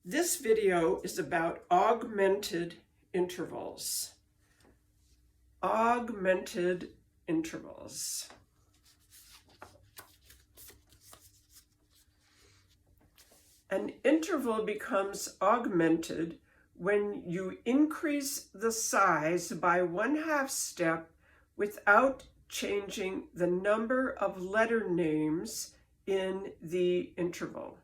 This video is about augmented intervals. Augmented intervals. An interval becomes augmented when you increase the size by 1/2 step without changing the number of letter names in the interval.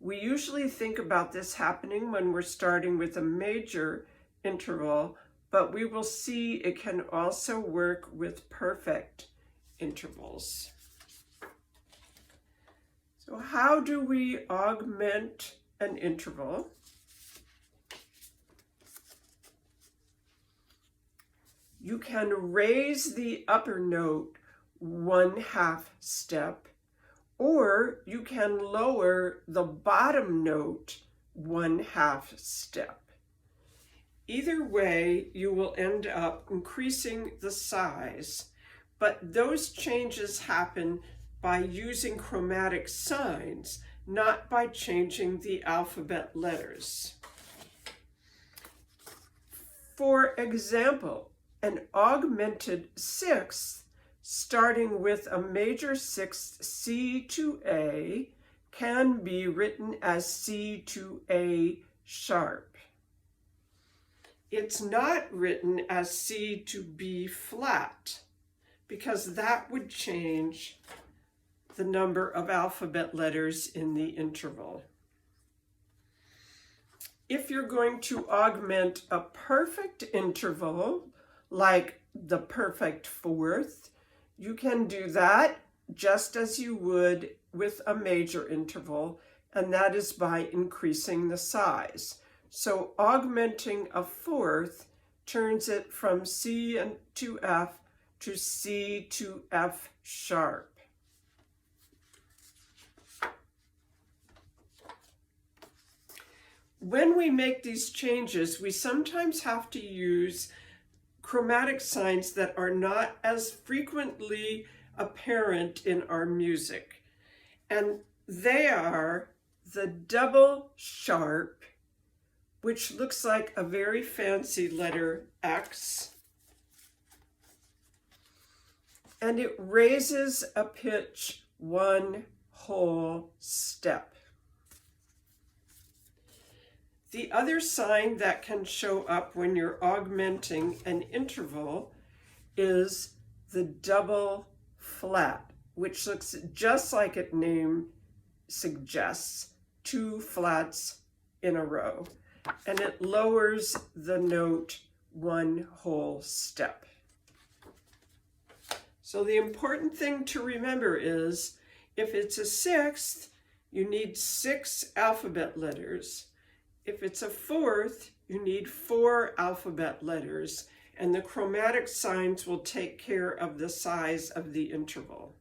We usually think about this happening when we're starting with a major interval, but we will see it can also work with perfect intervals. So how do we augment an interval? You can raise the upper note 1/2 step, or you can lower the bottom note 1/2 step. Either way, you will end up increasing the size, but those changes happen by using chromatic signs, not by changing the alphabet letters. For example, an augmented sixth starting with a major sixth C to A can be written as C to A sharp. It's not written as C to B flat because that would change the number of alphabet letters in the interval. If you're going to augment a perfect interval, like the perfect fourth, you can do that just as you would with a major interval, and that is by increasing the size. So augmenting a fourth turns it from C to F to C to F sharp. When we make these changes, we sometimes have to use chromatic signs that are not as frequently apparent in our music. And they are the double sharp, which looks like a very fancy letter X, and it raises a pitch 1/2 step. The other sign that can show up when you're augmenting an interval is the double flat, which looks just like its name suggests, 2 flats in a row, and it lowers the note 1/2 step. So the important thing to remember is if it's a sixth, you need 6 alphabet letters. If it's a fourth, you need 4 alphabet letters, and the chromatic signs will take care of the size of the interval.